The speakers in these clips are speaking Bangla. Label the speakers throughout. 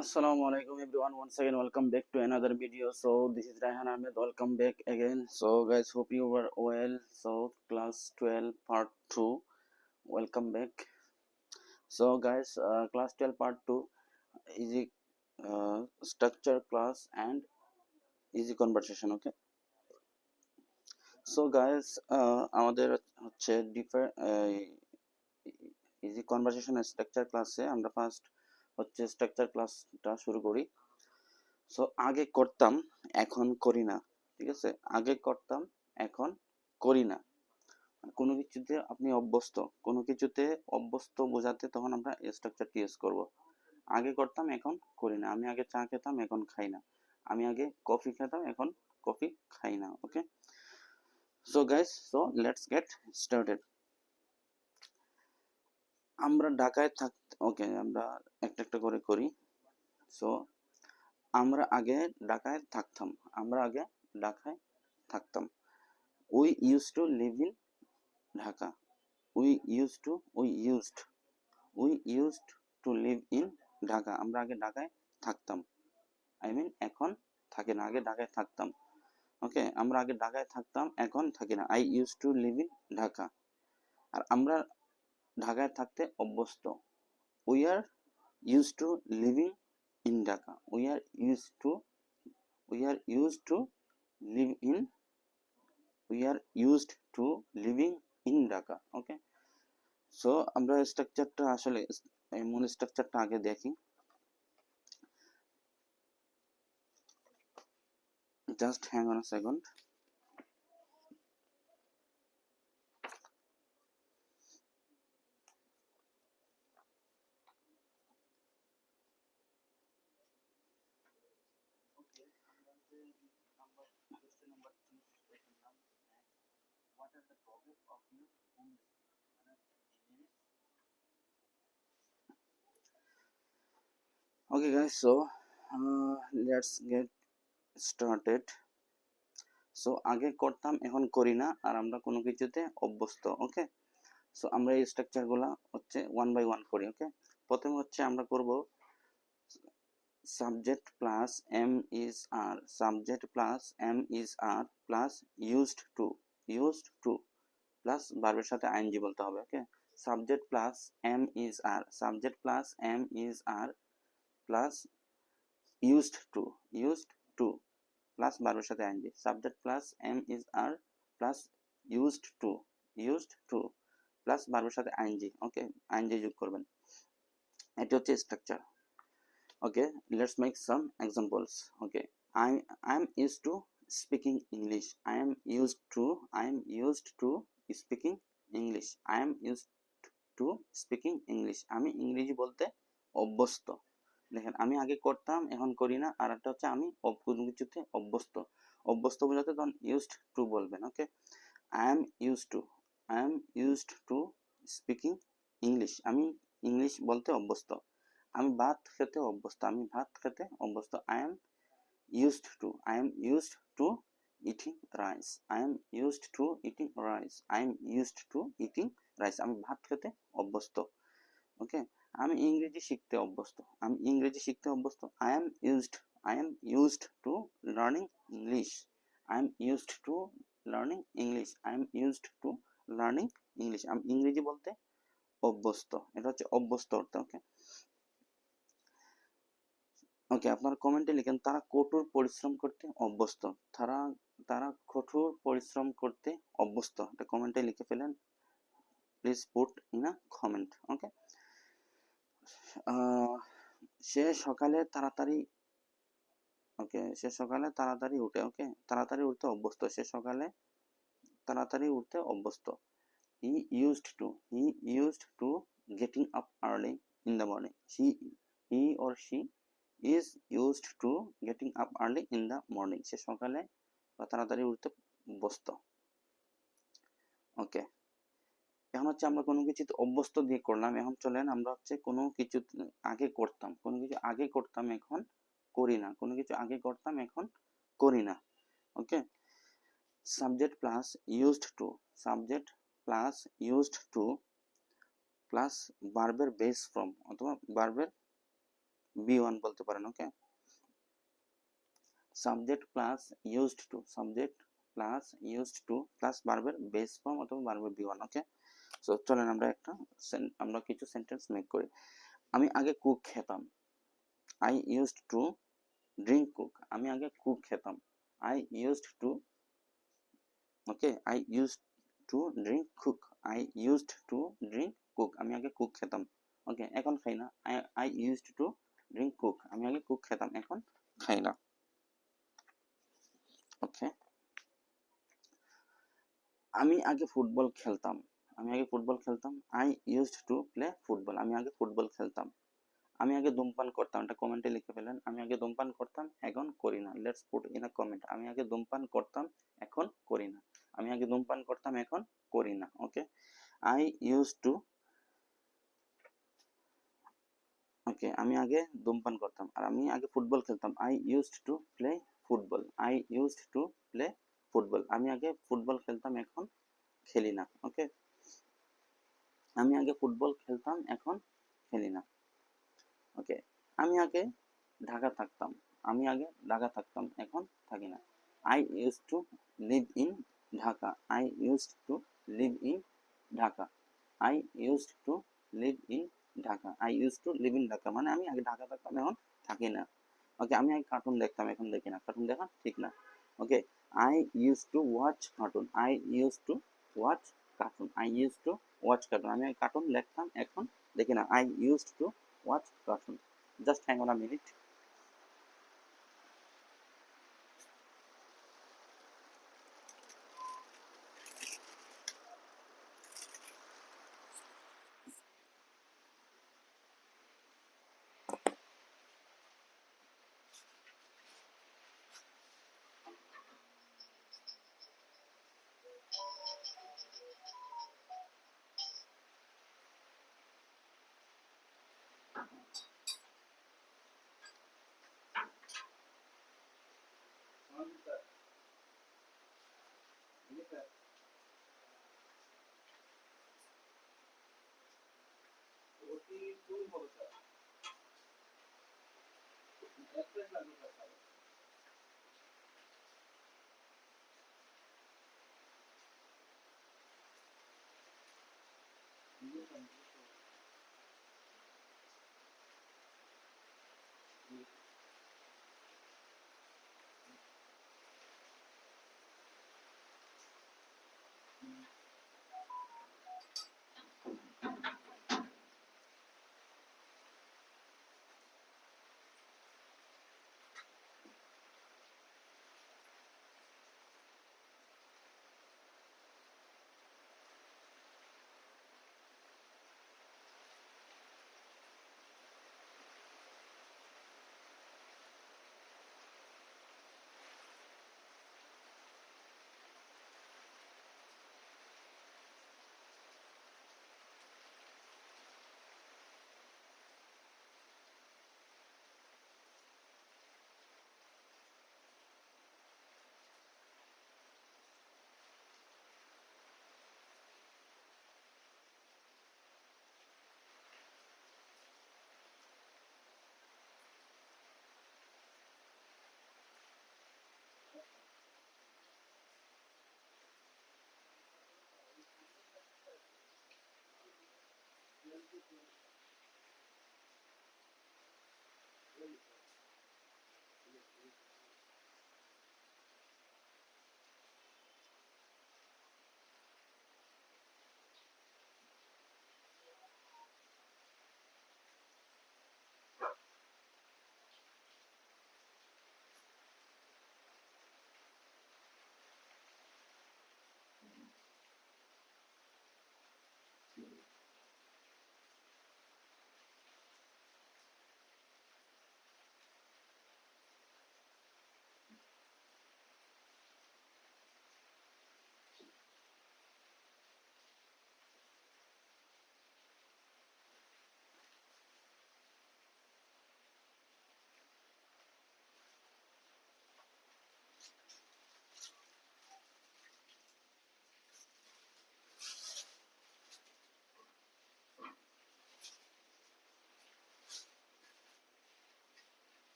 Speaker 1: Assalamu alaikum everyone. Once again, welcome back to another video. So this is Raihan Ahmed. Welcome back again. So guys, hope you were well. So class 12 part 2. Welcome back. So guys, class 12 part 2 is a structure class and easy conversation. Okay. So guys, আমাদের হচ্ছে ইজি কনভারসেশন স্ট্রাকচার ক্লাসে আমরা ফার্স্ট হচ্ছে স্ট্রাকচার ক্লাসটা শুরু করি। সো আগে করতাম, এখন করি না। ঠিক আছে, আগে করতাম, এখন করি না। কোনো কিছুতে আপনি অভ্যস্ত, কোনো কিছুতে অভ্যস্ত বোঝাতে তখন আমরা স্ট্রাকচারটি ইউজ করব। আগে করতাম, এখন করি না। আমি আগে চা খেতাম, এখন খাই না। আমি আগে কফি খেতাম, এখন কফি খাই না। Okay, so guys, so let's get started. আমরা ঢাকায় ওকে, আমরা একটা একটা করে করি। সো আমরা আগে ঢাকায় থাকতাম, আমরা আগে ঢাকায় থাকতাম। We used to live in Dhaka. We used to live in Dhaka. আমরা আগে ঢাকায় থাকতাম। I mean এখন থাকি না, আগে ঢাকায় থাকতাম। ওকে, আমরা আগে ঢাকায় থাকতাম, এখন থাকি না। I used to live in Dhaka. আর আমরা ঢাকায় থাকতে অভ্যস্ত। We are used to living in Dhaka. We are used to live in we are used to living in Dhaka. Okay, so আমরা স্ট্রাকচারটা আসলে মূল স্ট্রাকচারটা আগে দেখি। Just hang on a second. Okay guys, so let's get started. So আগে করতাম, এখন করি না, আর আমরা কোনো কিছুতে অভ্যস্ত। ওকে, সো আমরা এই স্ট্রাকচারগুলো হচ্ছে ওয়ান বাই ওয়ান করি। ওকে, প্রথমে হচ্ছে আমরা করব subject plus am is are, subject plus am is are plus used to plus ভার্বের সাথে আইএনজি বলতে হবে। Okay, subject plus am is are, subject plus am is are plus used to plus ভার্বের সাথে ING, subject plus am is are plus used to plus ভার্বের সাথে আইএনজি। ওকে, আইএনজি যোগ করবেন। এটা হচ্ছে structure. Okay, let's make some examples. Okay, I am used to speaking English. I am used to speaking English. I am used to speaking English. আমি ইংরেজি বলতে অভ্যস্ত। দেখেন, আমি আগে করতাম, এখন করি না। আর একটা হচ্ছে আমি কোনো কিছুতে অভ্যস্ত বোঝাতে তখন ইউজড টু বলবেন। Okay, I am used to speaking English. আমি ইংলিশ বলতে অভ্যস্ত। আমি ভাত খেতে অভ্যস্ত। I am used to eating rice. I am used to eating rice. আমি ভাত খেতে অভ্যস্ত। ওকে, আমি ইংরেজি শিখতে অভ্যস্ত। I am used to learning English. আমি ইংরেজি বলতে অভ্যস্ত। এটা হচ্ছে অভ্যস্ত অর্থ। ওকে, ওকে, আপনারা কমেন্টে লিখেন তারা কঠোর পরিশ্রম করতে অভ্যস্ত। তারা কঠোর পরিশ্রম করতে অভ্যস্ত। এটা কমেন্টে লিখে ফেলেন। Please put in a comment. Okay, সে সকালে তাড়াতাড়ি উঠে। ওকে, তাড়াতাড়ি উঠতে অভ্যস্ত। সে সকালে তাড়াতাড়ি উঠতে অভ্যস্ত। He used to getting up early in the morning. He or she is used to getting up early in the morning. সে সকালে বা তাড়াতাড়ি উঠতে অভ্যস্ত। ওকে, এখন হচ্ছে আমরা কোনো কিছুতে অভ্যস্ত দিয়ে করলাম। এখন চলেন আমরা হচ্ছে কোনো কিছু আগে করতাম, এখন করি না। কোনো কিছু আগে করতাম, এখন করি না। Okay, subject plus used to plus ভার্বের বেস ফর্ম অথবা ভার্বের B1 বলতে পারেন। Okay, subject plus used to, subject plus used to plus ভার্বের বেস ফর্ম অথবা ভার্বের B1। ওকে, সো চলেন আমরা কিছু সেন্টেন্স মেক করি। আমি আগে কুক খেতাম, I used to drink cook. আমি আগে কুক খেতাম, I used two, okay, I used to drink cook, I used to drink cook. আমি আগে কুক খেতাম, ওকে, এখন খাই না। I used to drink cook, আমি আগে কুক খেতাম, এখন খাই না। ওকে, আমি আগে ফুটবল খেলতাম, আমি আগে ফুটবল খেলতাম, I used to play football. আমি আগে ফুটবল খেলতাম। আমি আগে ধূমপান করতাম, এটা কমেন্টে লিখে ফেলেন। আমি আগে ধূমপান করতাম, এখন করি না। Let's put in a comment. আমি আগে ধূমপান করতাম, এখন করি না। আমি আগে ধূমপান করতাম, এখন করি না। ওকে, আই ইউজ টু, ওকে, আমি আগে ধূমপান করতাম আর আমি আগে ফুটবল খেলতাম। I used to play football, I used to play football. আমি আগে ফুটবল খেলতাম, এখন খেলি না। ওকে, আমি আগে ফুটবল খেলতাম, এখন খেলি না। ওকে, আমি আগে ঢাকা থাকতাম, আমি আগে ঢাকা থাকতাম, এখন থাকি না। I use to live in Dhaka, I use to live in Dhaka, I use to live in Dhaka, I use to live in Dhaka মানে আমি আগে ঢাকা থাকতাম, এখন থাকি না। ওকে, আমি আগে কার্টুন দেখতাম, এখন দেখি না। কার্টুন দেখা ঠিক না। Okay, I use to watch cartoon, I use to watch cartoon, I use to watch cartoon. আমি আগে কার্টুন দেখতাম, এখন দেখি না। I use to watch cartoon. Just hang on a minute.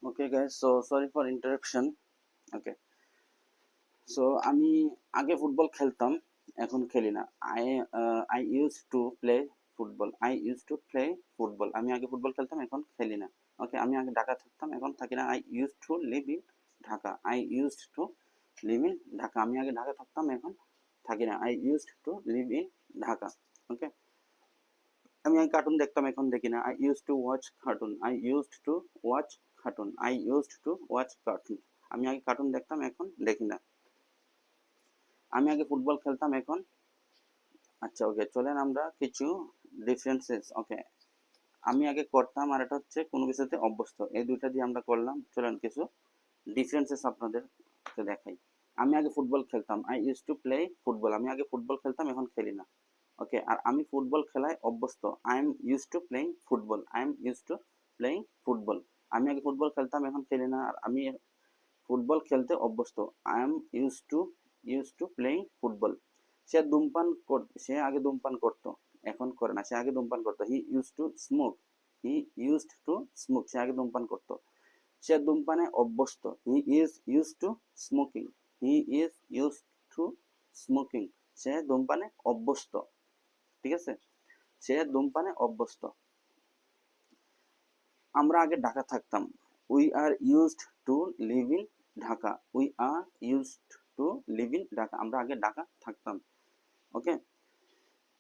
Speaker 1: Okay guys, so sorry for interruption. Okay, so আমি আগে ফুটবল খেলতাম, এখন খেলি না। I use to play football, I use to play football. আমি আগে ফুটবল খেলতাম, এখন খেলি না। ওকে, আমি আগে ঢাকা থাকতাম, এখন থাকি না। I use to live in Dhaka, I use to live in Dhaka. আমি আগে ঢাকা থাকতাম, এখন থাকি না। I use to live in Dhaka. Okay, আমি আগে কার্টুন দেখতাম, এখন দেখি না। I use to watch cartoon, I use to watch cartoon, I use to watch cartoon. আমি আগে কার্টুন দেখতাম, এখন দেখি না। আমি আগে ফুটবল খেলতাম, এখন। আচ্ছা, ওকে, চলেন আমরা কিছু ডিফারেন্সেস। ওকে, আমি আগে করতাম, আর এটা হচ্ছে কোনো কিছুতে অভ্যস্ত। এই দুইটা দিয়ে আমরা করলাম। চলেন কিছু ডিফারেন্সেস আপনাদেরকে দেখাই। আমি আগে ফুটবল খেলতাম, I use to play football. আমি আগে ফুটবল খেলতাম, এখন খেলি না। ওকে, আর আমি ফুটবল খেলায় অভ্যস্ত। I am use to playing football, I am use to playing football. আমি আগে ফুটবল খেলতাম, এখন খেলি না, আর আমি ফুটবল খেলতে অভ্যস্ত। I am use to playing football. সে আগে ধূমপান করতো, এখন করে না। সে আগে ধূমপান করতো। He use to smoke, he use to smoke. সে আগে ধূমপান করতো। সে ধূমপানে অভ্যস্ত। He is use to smoking, he is use to smoking. সে ধূমপানে অভ্যস্ত। ঠিক আছে, সে ধূমপানে অভ্যস্ত। আমরা আগে ঢাকা থাকতাম। We are used to live in Dhaka, we are used to live in Dhaka. আমরা আগে ঢাকা থাকতাম। ওকে,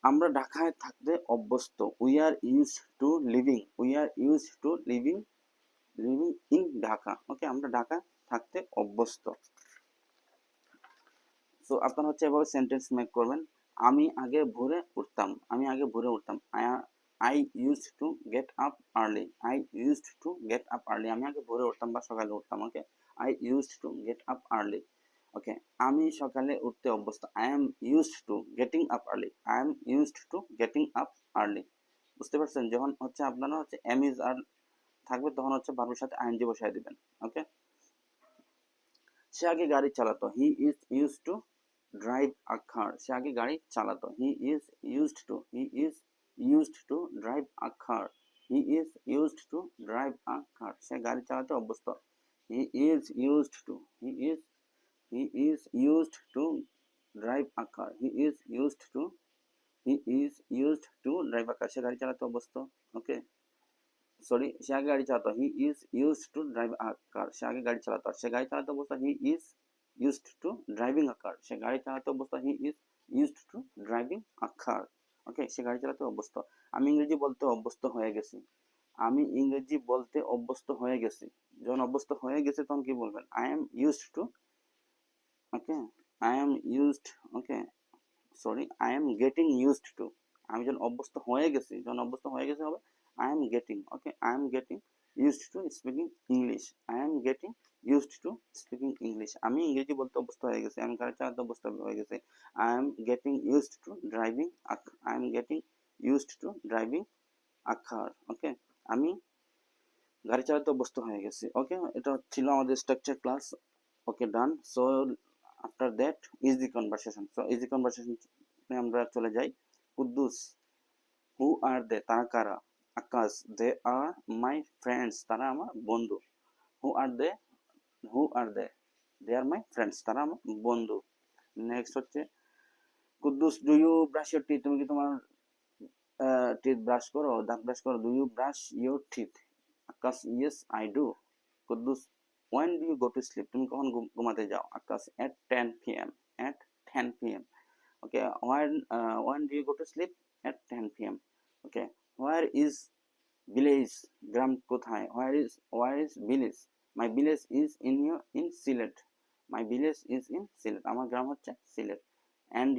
Speaker 1: আমরা ঢাকায় থাকতে অভ্যস্ত। We are used to living, we are used to living in Dhaka. Okay, আমরা ঢাকা থাকতে অভ্যস্ত। সো আপনারা হচ্ছে এভাবে সেন্টেন্স মেক করবেন। আমি আগে ভোরে উঠতাম, আমি আগে ভোরে উঠতাম। I used to get up early, I used to get up early. আমি আগে ভোরে উঠতাম বা সকালে উঠতাম। Okay, I used to get up early. Okay, আমি সকালে উঠতে অভ্যস্ত। I am used to getting up early, I am used to getting up early. বুঝতে পারছেন? যখন হচ্ছে আপনারা হচ্ছে এম ইজ আর থাকবে, তখন হচ্ছে ভার্বের সাথে আইএনজি বসায় দিবেন। ওকে, সে আগে গাড়ি চালাতো। He is use to drive a car. সে আগে গাড়ি চালাতো। He is used to, he is used to drive a car, he is used to drive a car. সে গাড়ি চালাতে অভ্যস্ত। He is used to, he is used to drive a car, he is used to, he is used to drive a car. সে গাড়ি চালাতে অভ্যস্ত। ওকে, সরি, সে আগে গাড়ি চালাতো। He is used to drive a car. সে আগে গাড়ি চালাতো। আর সে গাড়ি চালাতে অবস্থা he is used to driving a car. সে গাড়ি চালাতে অবস্থা he is used to driving a car. Okay, সে গাড়ি চালাতে অভ্যস্ত। আমি ইংরেজি বলতে অভ্যস্ত হয়ে গেছি, আমি ইংরেজি বলতে অভ্যস্ত হয়ে গেছি। যখন অভ্যস্ত হয়ে গেছে, তখন কি বলবেন? I am used two. Okay, I am used. Okay, sorry, I am getting used two. আমি যখন অভ্যস্ত হয়ে গেছি, যখন অভ্যস্ত হয়ে গেছে হবে I am getting. Okay, I am getting used to speaking English, I am getting used to speaking English. আমি ইংরেজি বলতে অভ্যস্ত হয়ে গেছি, আমি গাড়ি চালাতে অভ্যস্ত হয়ে গেছি। I am getting used to driving, I am getting used to driving a car. Okay, আমি গাড়ি চালাতে অভ্যস্ত হয়ে গেছি। ওকে, এটা ছিল আমাদের structure class. Okay, done. So after that easy conversation. So easy conversation আমরা চলে যাই। কুদ্দুস, হু আর দে, তারা কারা? আকাশ, দে আর মাই ফ্রেন্ডস, তারা আমার বন্ধু। হু আর দে, হু আর দে, দে আর মাই ফ্রেন্ডস, তারা আমার বন্ধু। নেক্সট হচ্ছে Quddus, do you brush your teeth, তুমি কি তোমার টিথ ব্রাশ করো, দাঁত ব্রাশ করো? Do you brush your teeth? Akash, yes I do. Quddus, when do you go to sleep, তুমি কখন ঘুমাতে যাও? আকাশ, at 10 p.m. at 10 p.m. Okay, when do you go to sleep? At 10 p.m. Okay, where is village, গ্রাম কোথায়? where is village? My village is in Sylhet. My village is in Sylhet, আমার গ্রাম হচ্ছে সিলেট। and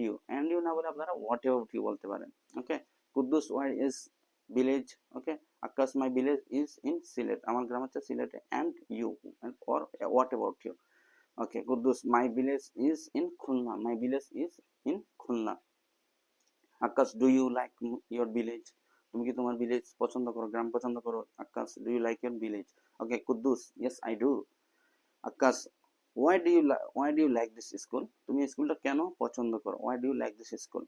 Speaker 1: you না বলে আপনারা what about you বলতে পারেন। ওকে, Kuddus, where is village? Okay, Akash, my village is in Sylhet, আমার গ্রাম হচ্ছে সিলেটে। and you, or what about you? Okay, Quddus, my village is in Khulna, my village is in Khulna। Akash, do you like your village, তুমি কি তোমার ভিলেজ পছন্দ করো, গ্রাম পছন্দ করো? Akash, do you like your village? Okay, Kuddus, yes I do. Akash, why do you like this school, তুমি স্কুলটা কেন পছন্দ করো? why do you like this school?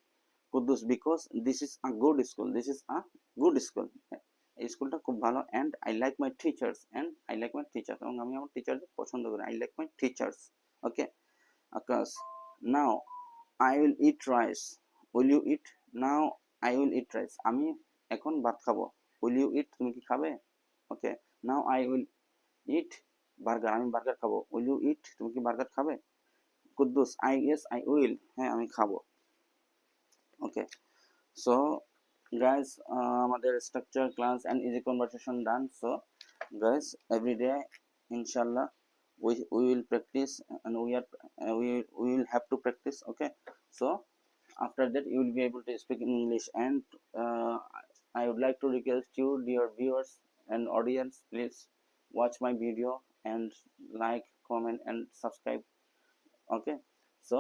Speaker 1: Kuddus, because this is a good school, this is a good school, এই স্কুলটা খুব ভালো। and I like my teachers, and I like my teachers, এবং আমি আমার টিচারদের পছন্দ করি। I like my teachers। Okay, Akash, now I will eat rice, will you eat? now I will eat rice, আমি এখন ভাত খাবো। will you eat, তুমি কি খাবে? ওকে, now I will eat burger, আমি বার্গার খাবো। will you eat, তুমি কি বার্গার খাবে? কুদ্দুস, yes I will, হ্যাঁ আমি খাবো। ওকে, সো guys, আমাদের structure class and easy conversation done. So guys, every day inshallah we will practice, and we will have to practice. Okay, so after that you will be able to speak in English. And I would like to request you, dear viewers and audience, please watch my video and like, comment and subscribe. Okay, so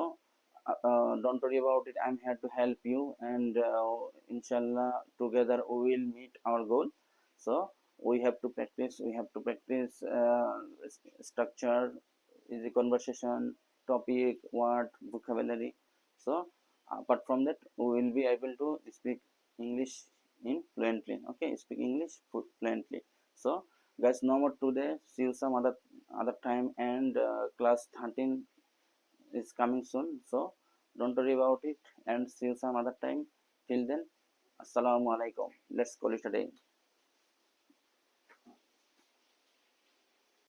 Speaker 1: don't worry about it, I'm here to help you, and inshallah together we will meet our goal. So we have to practice, structure, easy conversation, topic, word, vocabulary. So apart from that we will be able to speak English in fluently. Okay, speak English fluently. So guys, no more today, see you some other time. And class 13 is coming soon, so don't worry about it, and see you some other time. Till then, assalamu alaikum, let's call it a day.